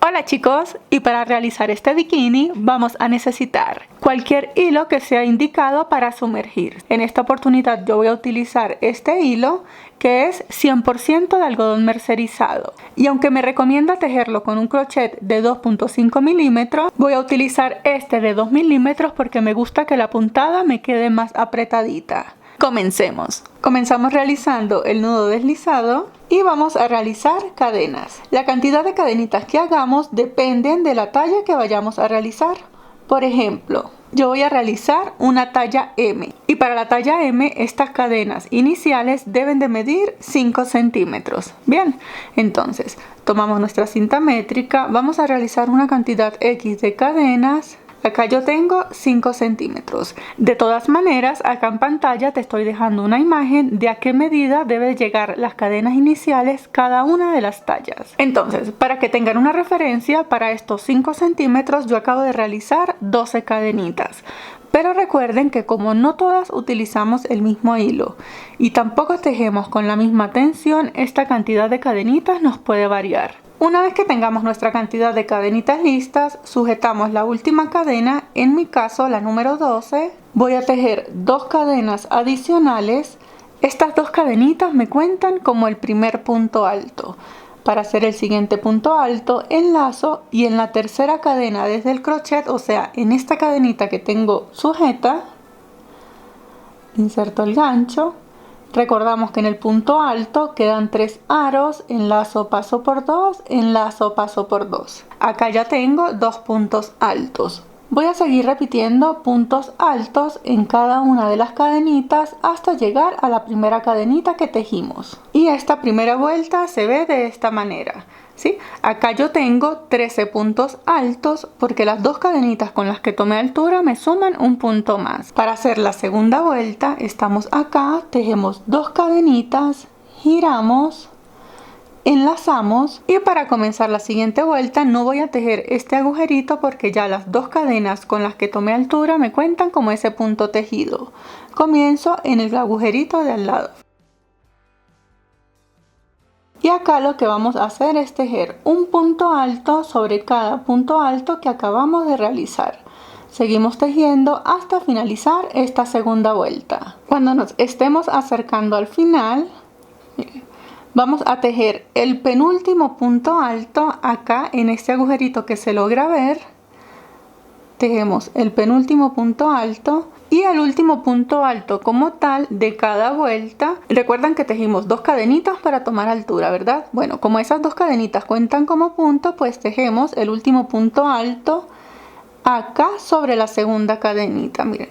Hola chicos, y para realizar este bikini vamos a necesitar cualquier hilo que sea indicado para sumergir. En esta oportunidad yo voy a utilizar este hilo que es 100% de algodón mercerizado. Y aunque me recomienda tejerlo con un crochet de 2.5 milímetros, voy a utilizar este de 2 milímetros porque me gusta que la puntada me quede más apretadita. Comencemos. Comenzamos realizando el nudo deslizado y vamos a realizar cadenas. La cantidad de cadenitas que hagamos dependen de la talla que vayamos a realizar. Por ejemplo, yo voy a realizar una talla M y para la talla M estas cadenas iniciales deben de medir 5 centímetros. Bien, entonces tomamos nuestra cinta métrica, vamos a realizar una cantidad X de cadenas. Acá yo tengo 5 centímetros. De todas maneras, acá en pantalla te estoy dejando una imagen de a qué medida deben llegar las cadenas iniciales cada una de las tallas. Entonces, para que tengan una referencia, para estos 5 centímetros yo acabo de realizar 12 cadenitas. Pero recuerden que como no todas utilizamos el mismo hilo y tampoco tejemos con la misma tensión, esta cantidad de cadenitas nos puede variar. Una vez que tengamos nuestra cantidad de cadenitas listas, sujetamos la última cadena, en mi caso la número 12. Voy a tejer 2 cadenas adicionales. Estas 2 cadenitas me cuentan como el primer punto alto. Para hacer el siguiente punto alto, enlazo y en la tercera cadena desde el crochet, o sea, en esta cadenita que tengo sujeta, inserto el gancho. Recordamos que en el punto alto quedan 3 aros, enlazo, paso por 2, enlazo, paso por 2. Acá ya tengo 2 puntos altos. Voy a seguir repitiendo puntos altos en cada una de las cadenitas hasta llegar a la primera cadenita que tejimos. Y esta primera vuelta se ve de esta manera. ¿Sí? Acá yo tengo 13 puntos altos porque las 2 cadenitas con las que tomé altura me suman un punto más. Para hacer la segunda vuelta estamos acá, tejemos 2 cadenitas, giramos, enlazamos y para comenzar la siguiente vuelta no voy a tejer este agujerito porque ya las 2 cadenas con las que tomé altura me cuentan como ese punto tejido. Comienzo en el agujerito de al lado. Y acá lo que vamos a hacer es tejer un punto alto sobre cada punto alto que acabamos de realizar. Seguimos tejiendo hasta finalizar esta segunda vuelta. Cuando nos estemos acercando al final, vamos a tejer el penúltimo punto alto acá en este agujerito que se logra ver. Tejemos el penúltimo punto alto y el último punto alto como tal de cada vuelta. Recuerdan que tejimos 2 cadenitas para tomar altura, ¿verdad? Bueno, como esas 2 cadenitas cuentan como punto, pues tejemos el último punto alto acá sobre la segunda cadenita. Miren,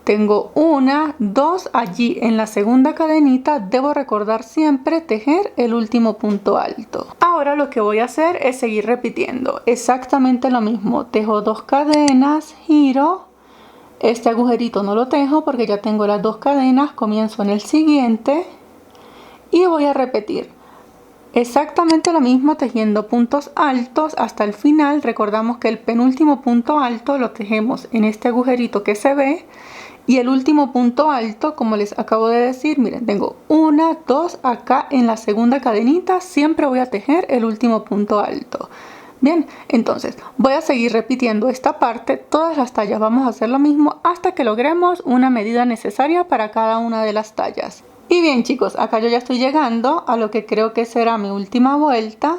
tengo 1, 2 allí en la segunda cadenita. Debo recordar siempre tejer el último punto alto. Ahora lo que voy a hacer es seguir repitiendo exactamente lo mismo. Tejo 2 cadenas, giro. Este agujerito no lo tejo porque ya tengo las 2 cadenas. Comienzo en el siguiente y voy a repetir exactamente lo mismo tejiendo puntos altos hasta el final. Recordamos que el penúltimo punto alto lo tejemos en este agujerito que se ve y el último punto alto, como les acabo de decir, miren, tengo 1, 2 acá en la segunda cadenita. Siempre voy a tejer el último punto alto. Bien, entonces voy a seguir repitiendo esta parte, todas las tallas vamos a hacer lo mismo hasta que logremos una medida necesaria para cada una de las tallas. Y bien chicos, acá yo ya estoy llegando a lo que creo que será mi última vuelta.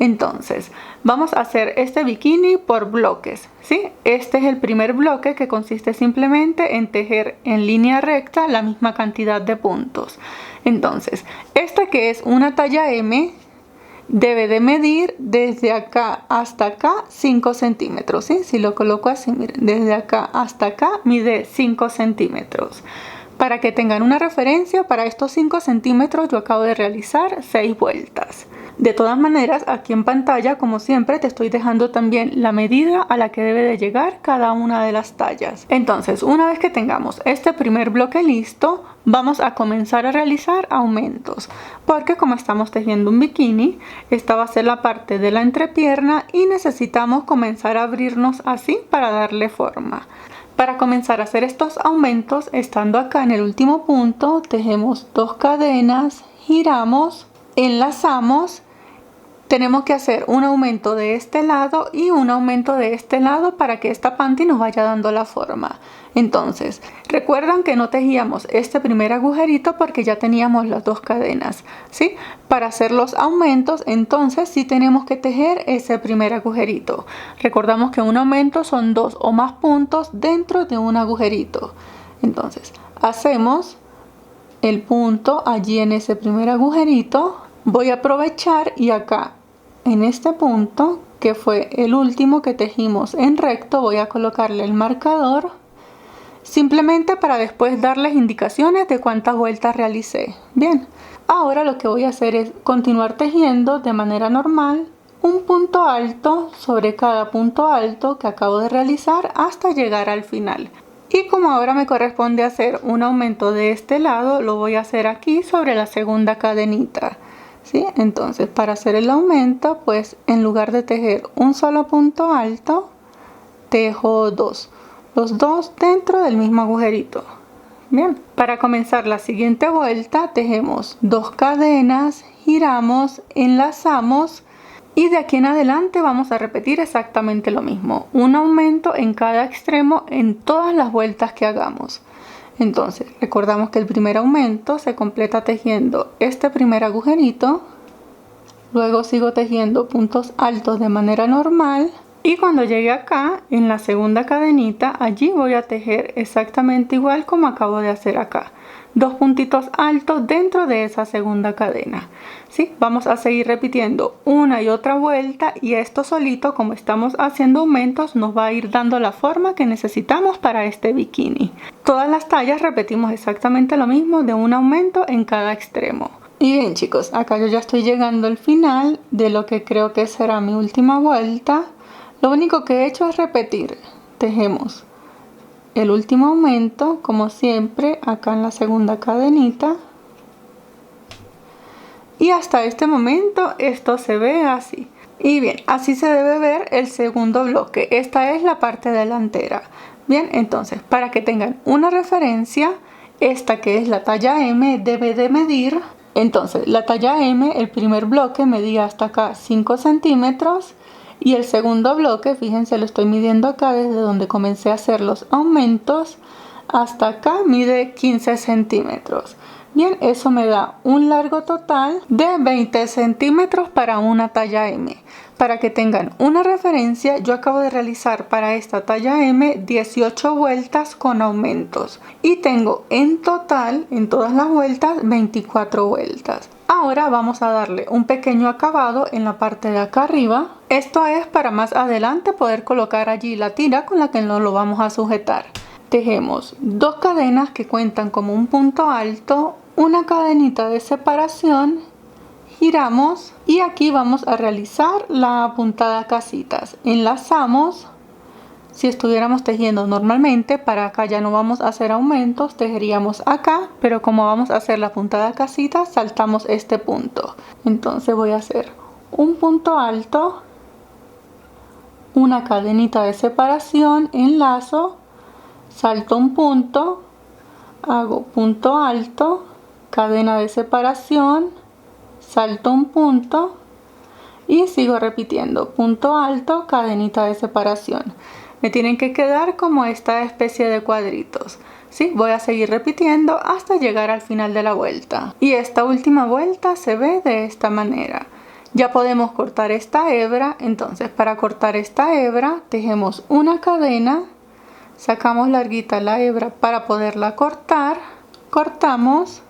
Entonces, vamos a hacer este bikini por bloques, ¿sí? Este es el primer bloque que consiste simplemente en tejer en línea recta la misma cantidad de puntos. Entonces, esta que es una talla M, debe de medir desde acá hasta acá 5 centímetros, ¿sí? Si lo coloco así, miren, desde acá hasta acá mide 5 centímetros. Para que tengan una referencia, para estos 5 centímetros yo acabo de realizar 6 vueltas. De todas maneras, aquí en pantalla, como siempre, te estoy dejando también la medida a la que debe de llegar cada una de las tallas. Entonces, una vez que tengamos este primer bloque listo, vamos a comenzar a realizar aumentos. Porque como estamos tejiendo un bikini, esta va a ser la parte de la entrepierna y necesitamos comenzar a abrirnos así para darle forma. Para comenzar a hacer estos aumentos, estando acá en el último punto, tejemos 2 cadenas, giramos, enlazamos tenemos que hacer un aumento de este lado y un aumento de este lado para que esta panty nos vaya dando la forma. Entonces, recuerdan que no tejíamos este primer agujerito porque ya teníamos las dos cadenas, ¿sí? Para hacer los aumentos, entonces sí tenemos que tejer ese primer agujerito. Recordamos que un aumento son 2 o más puntos dentro de un agujerito. Entonces, hacemos el punto allí en ese primer agujerito. Voy a aprovechar y acá en este punto, que fue el último que tejimos en recto, voy a colocarle el marcador, simplemente para después darles indicaciones de cuántas vueltas realicé. Bien, ahora lo que voy a hacer es continuar tejiendo de manera normal, un punto alto sobre cada punto alto que acabo de realizar hasta llegar al final. Y como ahora me corresponde hacer un aumento de este lado, lo voy a hacer aquí sobre la segunda cadenita, ¿sí? Entonces, para hacer el aumento, pues en lugar de tejer un solo punto alto, tejo dos, los dos dentro del mismo agujerito. Bien, para comenzar la siguiente vuelta, tejemos 2 cadenas, giramos, enlazamos y de aquí en adelante vamos a repetir exactamente lo mismo, un aumento en cada extremo en todas las vueltas que hagamos. Entonces, recordamos que el primer aumento se completa tejiendo este primer agujerito, luego sigo tejiendo puntos altos de manera normal y cuando llegue acá, en la segunda cadenita, allí voy a tejer exactamente igual como acabo de hacer acá. 2 puntitos altos dentro de esa segunda cadena, ¿sí? Vamos a seguir repitiendo una y otra vuelta y esto solito, como estamos haciendo aumentos, nos va a ir dando la forma que necesitamos para este bikini. Todas las tallas repetimos exactamente lo mismo, de un aumento en cada extremo. Y bien chicos, acá yo ya estoy llegando al final de lo que creo que será mi última vuelta. Lo único que he hecho es repetir, tejemos el último aumento como siempre acá en la segunda cadenita y hasta este momento esto se ve así. Y bien, así se debe ver el segundo bloque. Esta es la parte delantera. Bien, entonces para que tengan una referencia, esta que es la talla M debe de medir, entonces la talla M, el primer bloque medía hasta acá 5 centímetros y el segundo bloque, fíjense, lo estoy midiendo acá desde donde comencé a hacer los aumentos hasta acá, mide 15 centímetros. Bien, eso me da un largo total de 20 centímetros para una talla M. Para que tengan una referencia, yo acabo de realizar para esta talla M 18 vueltas con aumentos y tengo en total, en todas las vueltas, 24 vueltas. Ahora vamos a darle un pequeño acabado en la parte de acá arriba. Esto es para más adelante poder colocar allí la tira con la que nos lo vamos a sujetar. Tejemos 2 cadenas que cuentan como un punto alto, una cadenita de separación, giramos y aquí vamos a realizar la puntada casitas. Enlazamos. Si estuviéramos tejiendo normalmente, para acá ya no vamos a hacer aumentos, tejeríamos acá, pero como vamos a hacer la puntada casita, saltamos este punto. Entonces voy a hacer un punto alto, una cadenita de separación, enlazo, salto un punto, hago punto alto, cadena de separación, salto un punto y sigo repitiendo punto alto, cadenita de separación. Me tienen que quedar como esta especie de cuadritos, ¿sí? Voy a seguir repitiendo hasta llegar al final de la vuelta. Y esta última vuelta se ve de esta manera. Ya podemos cortar esta hebra, entonces para cortar esta hebra tejemos una cadena, sacamos larguita la hebra para poderla cortar, cortamos.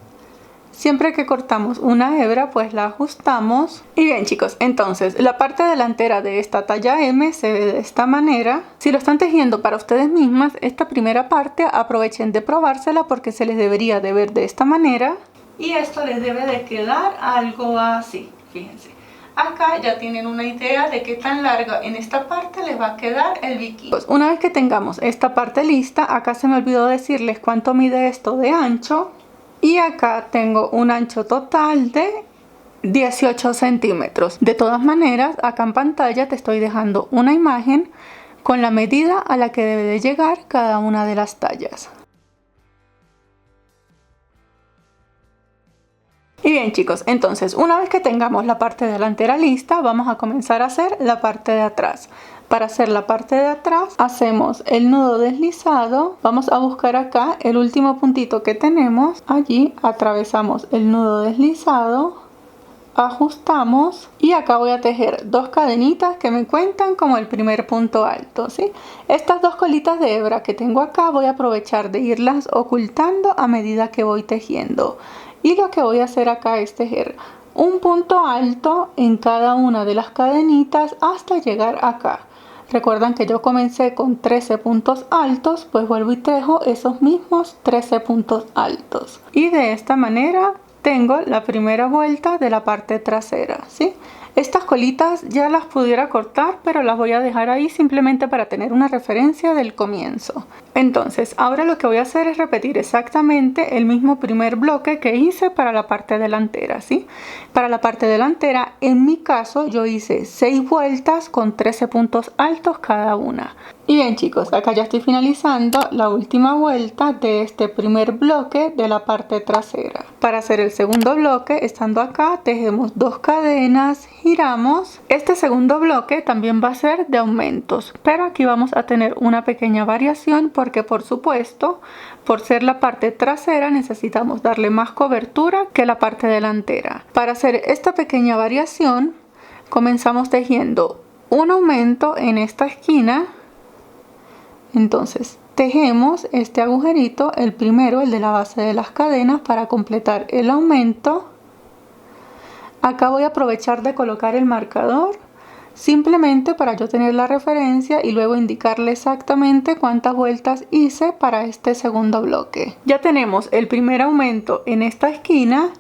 Siempre que cortamos una hebra, pues la ajustamos. Y bien chicos, entonces la parte delantera de esta talla M se ve de esta manera. Si lo están tejiendo para ustedes mismas, esta primera parte aprovechen de probársela porque se les debería de ver de esta manera. Y esto les debe de quedar algo así, fíjense. Acá ya tienen una idea de qué tan larga en esta parte les va a quedar el bikini. Pues una vez que tengamos esta parte lista, acá se me olvidó decirles cuánto mide esto de ancho. Y acá tengo un ancho total de 18 centímetros. De todas maneras, acá en pantalla te estoy dejando una imagen con la medida a la que debe de llegar cada una de las tallas. Y bien chicos, entonces una vez que tengamos la parte delantera lista, vamos a comenzar a hacer la parte de atrás. Para hacer la parte de atrás, hacemos el nudo deslizado. Vamos a buscar acá el último puntito que tenemos. Allí atravesamos el nudo deslizado, ajustamos y acá voy a tejer 2 cadenitas que me cuentan como el primer punto alto, ¿sí? Estas 2 colitas de hebra que tengo acá voy a aprovechar de irlas ocultando a medida que voy tejiendo. Y lo que voy a hacer acá es tejer un punto alto en cada una de las cadenitas hasta llegar acá. Recuerdan que yo comencé con 13 puntos altos, pues vuelvo y tejo esos mismos 13 puntos altos. Y de esta manera tengo la primera vuelta de la parte trasera, ¿sí? Estas colitas ya las pudiera cortar, pero las voy a dejar ahí simplemente para tener una referencia del comienzo. Entonces, ahora lo que voy a hacer es repetir exactamente el mismo primer bloque que hice para la parte delantera, ¿sí? Para la parte delantera, en mi caso, yo hice 6 vueltas con 13 puntos altos cada una. Y bien chicos, acá ya estoy finalizando la última vuelta de este primer bloque de la parte trasera. Para hacer el segundo bloque, estando acá, tejemos 2 cadenas, giramos. Este segundo bloque también va a ser de aumentos, pero aquí vamos a tener una pequeña variación porque por supuesto, por ser la parte trasera necesitamos darle más cobertura que la parte delantera. Para hacer esta pequeña variación, comenzamos tejiendo un aumento en esta esquina. Entonces tejemos este agujerito, el primero, el de la base de las cadenas, para completar el aumento. Acá voy a aprovechar de colocar el marcador simplemente para yo tener la referencia y luego indicarle exactamente cuántas vueltas hice para este segundo bloque. Ya tenemos el primer aumento en esta esquina.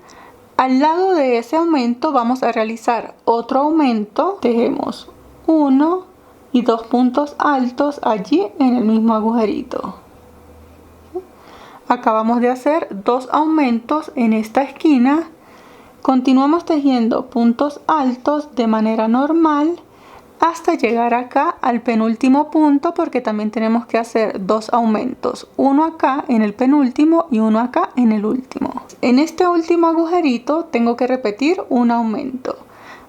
Al lado de ese aumento vamos a realizar otro aumento. Tejemos 1 y 2 puntos altos allí en el mismo agujerito. Acabamos de hacer 2 aumentos en esta esquina. Continuamos tejiendo puntos altos de manera normal hasta llegar acá al penúltimo punto, porque también tenemos que hacer 2 aumentos, uno acá en el penúltimo y uno acá en el último. En este último agujerito tengo que repetir un aumento.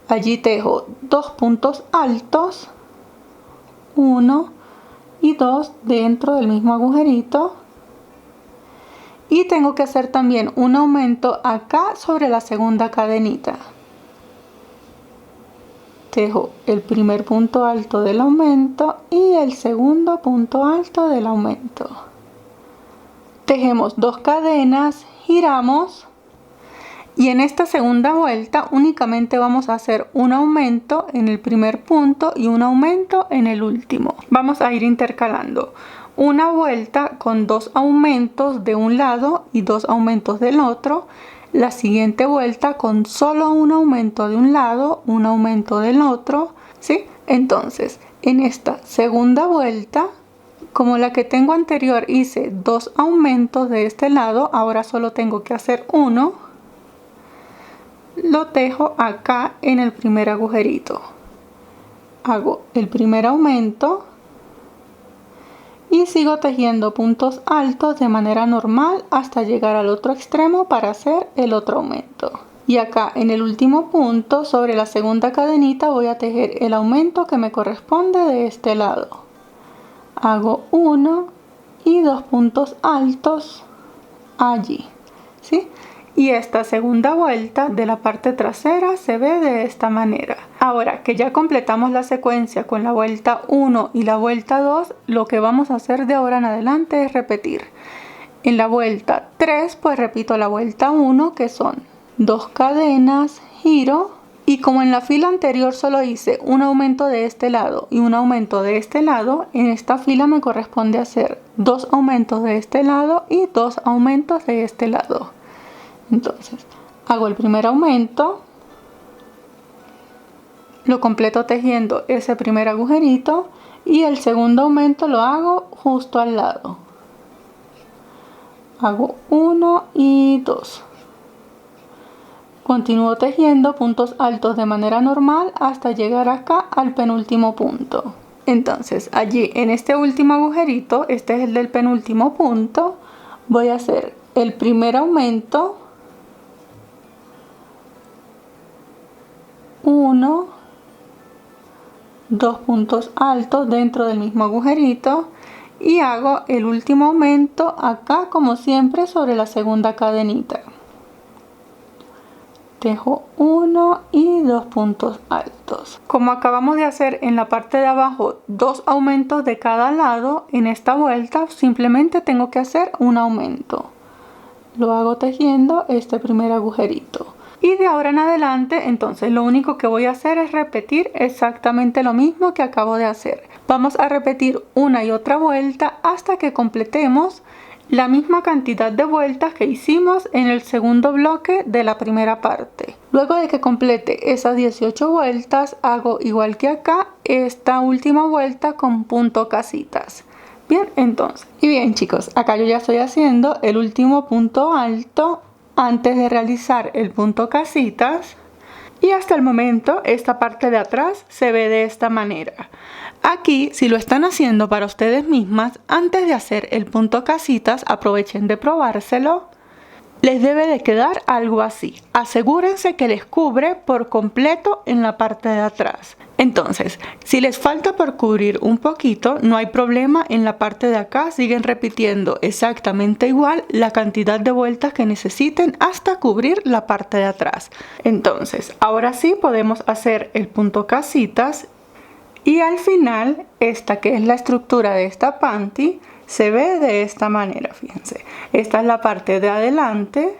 Allí tejo 2 puntos altos, 1 y 2 dentro del mismo agujerito, y tengo que hacer también un aumento acá sobre la segunda cadenita. Tejo el primer punto alto del aumento y el segundo punto alto del aumento. Tejemos 2 cadenas, giramos y en esta segunda vuelta únicamente vamos a hacer un aumento en el primer punto y un aumento en el último. Vamos a ir intercalando una vuelta con 2 aumentos de un lado y 2 aumentos del otro. La siguiente vuelta con solo un aumento de un lado, un aumento del otro, ¿sí? Entonces, en esta segunda vuelta, como la que tengo anterior hice 2 aumentos de este lado, ahora solo tengo que hacer uno. Lo tejo acá en el primer agujerito. Hago el primer aumento y sigo tejiendo puntos altos de manera normal hasta llegar al otro extremo para hacer el otro aumento. Y acá en el último punto, sobre la segunda cadenita, voy a tejer el aumento que me corresponde de este lado. Hago 1 y 2 puntos altos allí, ¿sí? Y esta segunda vuelta de la parte trasera se ve de esta manera. Ahora que ya completamos la secuencia con la vuelta 1 y la vuelta 2, lo que vamos a hacer de ahora en adelante es repetir. En la vuelta 3, pues repito la vuelta 1, que son 2 cadenas, giro, y como en la fila anterior solo hice un aumento de este lado y un aumento de este lado, en esta fila me corresponde hacer 2 aumentos de este lado y 2 aumentos de este lado. Entonces hago el primer aumento, lo completo tejiendo ese primer agujerito y el segundo aumento lo hago justo al lado. Hago 1 y 2. Continúo tejiendo puntos altos de manera normal hasta llegar acá al penúltimo punto. Entonces allí en este último agujerito, este es el del penúltimo punto, voy a hacer el primer aumento 1, 2 puntos altos dentro del mismo agujerito y hago el último aumento acá como siempre sobre la segunda cadenita. Tejo 1 y 2 puntos altos. Como acabamos de hacer en la parte de abajo 2 aumentos de cada lado, en esta vuelta simplemente tengo que hacer un aumento. Lo hago tejiendo este primer agujerito. Y de ahora en adelante, entonces lo único que voy a hacer es repetir exactamente lo mismo que acabo de hacer. Vamos a repetir una y otra vuelta hasta que completemos la misma cantidad de vueltas que hicimos en el segundo bloque de la primera parte. Luego de que complete esas 18 vueltas, hago igual que acá esta última vuelta con punto casitas. Bien, entonces, y bien chicos, acá yo ya estoy haciendo el último punto alto antes de realizar el punto casitas. Y hasta el momento esta parte de atrás se ve de esta manera. Aquí, si lo están haciendo para ustedes mismas, antes de hacer el punto casitas, aprovechen de probárselo. Les debe de quedar algo así. Asegúrense que les cubre por completo en la parte de atrás. Entonces, si les falta por cubrir un poquito, no hay problema. En la parte de acá siguen repitiendo exactamente igual la cantidad de vueltas que necesiten hasta cubrir la parte de atrás. Entonces, ahora sí podemos hacer el punto casitas. Y al final, esta que es la estructura de esta panty, se ve de esta manera, fíjense. Esta es la parte de adelante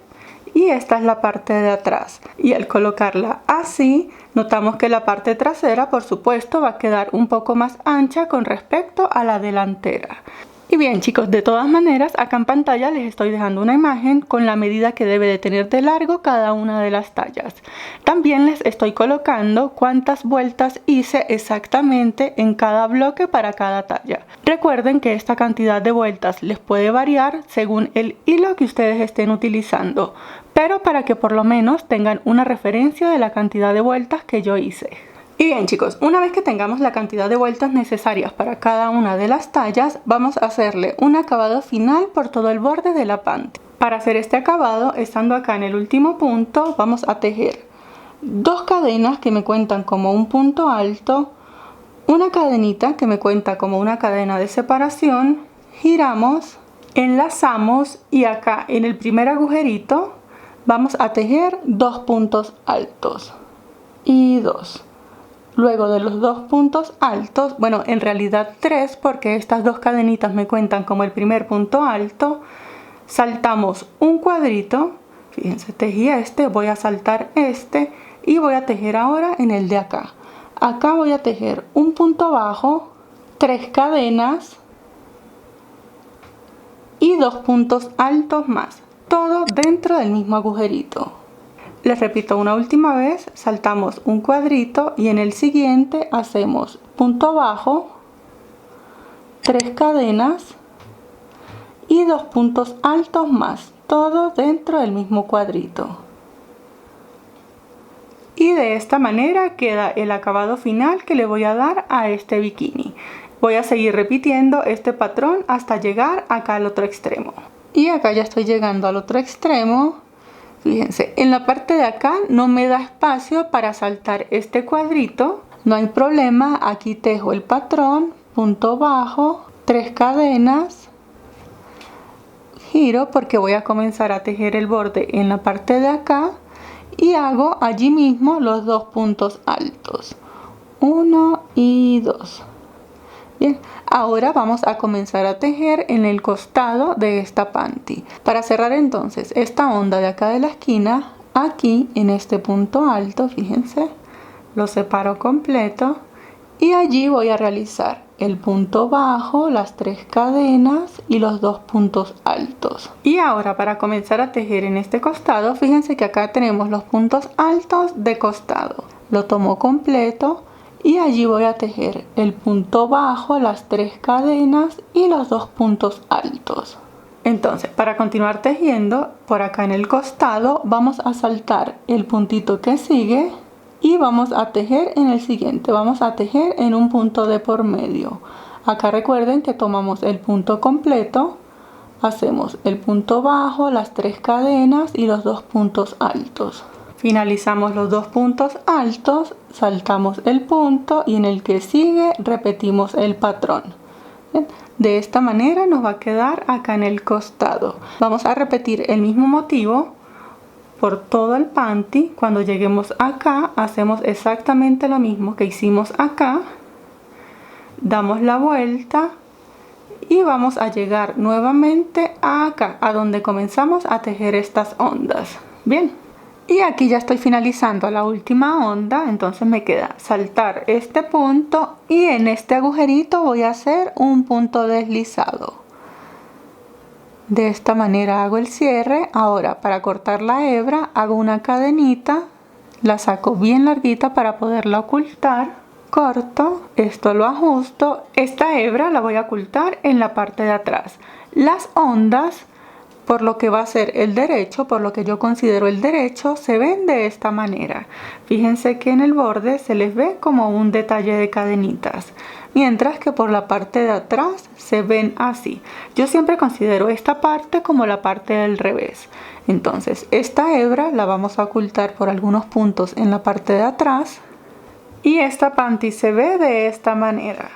y esta es la parte de atrás. Y al colocarla así, notamos que la parte trasera, por supuesto, va a quedar un poco más ancha con respecto a la delantera. Y bien chicos, de todas maneras, acá en pantalla les estoy dejando una imagen con la medida que debe de tener de largo cada una de las tallas. También les estoy colocando cuántas vueltas hice exactamente en cada bloque para cada talla. Recuerden que esta cantidad de vueltas les puede variar según el hilo que ustedes estén utilizando, pero para que por lo menos tengan una referencia de la cantidad de vueltas que yo hice. Y bien chicos, una vez que tengamos la cantidad de vueltas necesarias para cada una de las tallas, vamos a hacerle un acabado final por todo el borde de la panty. Para hacer este acabado, estando acá en el último punto, vamos a tejer 2 cadenas que me cuentan como un punto alto, una cadenita que me cuenta como una cadena de separación, giramos, enlazamos y acá en el primer agujerito vamos a tejer 2 puntos altos y 2. Luego de los 2 puntos altos, bueno, en realidad 3 porque estas 2 cadenitas me cuentan como el primer punto alto, saltamos un cuadrito, fíjense, tejí este, voy a saltar este y voy a tejer ahora en el de acá. Acá voy a tejer un punto bajo, 3 cadenas y 2 puntos altos más, todo dentro del mismo agujerito. Les repito una última vez, saltamos un cuadrito y en el siguiente hacemos punto bajo, 3 cadenas y 2 puntos altos más, todo dentro del mismo cuadrito. Y de esta manera queda el acabado final que le voy a dar a este bikini. Voy a seguir repitiendo este patrón hasta llegar acá al otro extremo. Y acá ya estoy llegando al otro extremo. Fíjense, en la parte de acá no me da espacio para saltar este cuadrito. No hay problema, aquí tejo el patrón, punto bajo, 3 cadenas, giro porque voy a comenzar a tejer el borde en la parte de acá y hago allí mismo los 2 puntos altos, 1 y 2. Bien, ahora vamos a comenzar a tejer en el costado de esta panty. Para cerrar entonces esta onda de acá de la esquina, aquí en este punto alto, fíjense, lo separo completo y allí voy a realizar el punto bajo, las 3 cadenas y los 2 puntos altos. Y ahora para comenzar a tejer en este costado, fíjense que acá tenemos los puntos altos de costado. Lo tomo completo. Y allí voy a tejer el punto bajo, las 3 cadenas y los 2 puntos altos. Entonces, para continuar tejiendo, por acá en el costado vamos a saltar el puntito que sigue y vamos a tejer en el siguiente. Vamos a tejer en un punto de por medio. Acá recuerden que tomamos el punto completo, hacemos el punto bajo, las 3 cadenas y los 2 puntos altos. Finalizamos los 2 puntos altos, saltamos el punto y en el que sigue repetimos el patrón. ¿Bien? De esta manera nos va a quedar acá en el costado. Vamos a repetir el mismo motivo por todo el panty. Cuando lleguemos acá hacemos exactamente lo mismo que hicimos acá. Damos la vuelta y vamos a llegar nuevamente acá, a donde comenzamos a tejer estas ondas. Bien. Y aquí ya estoy finalizando la última onda, entonces me queda saltar este punto y en este agujerito voy a hacer un punto deslizado. De esta manera hago el cierre. Ahora para cortar la hebra hago una cadenita, la saco bien larguita para poderla ocultar. Corto, esto lo ajusto, esta hebra la voy a ocultar en la parte de atrás. Las ondas, por lo que va a ser el derecho, por lo que yo considero el derecho, se ven de esta manera. Fíjense que en el borde se les ve como un detalle de cadenitas, mientras que por la parte de atrás se ven así. Yo siempre considero esta parte como la parte del revés. Entonces esta hebra la vamos a ocultar por algunos puntos en la parte de atrás y esta panty se ve de esta manera.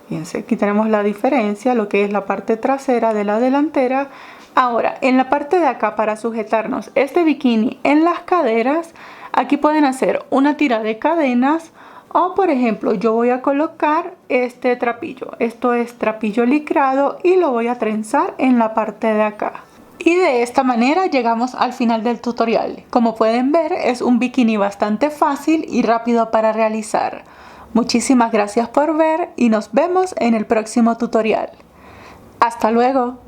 Fíjense, aquí tenemos la diferencia, lo que es la parte trasera de la delantera. Ahora, en la parte de acá, para sujetarnos este bikini en las caderas, aquí pueden hacer una tira de cadenas o, por ejemplo, yo voy a colocar este trapillo. Esto es trapillo licrado y lo voy a trenzar en la parte de acá. Y de esta manera llegamos al final del tutorial. Como pueden ver, es un bikini bastante fácil y rápido para realizar. Muchísimas gracias por ver y nos vemos en el próximo tutorial. ¡Hasta luego!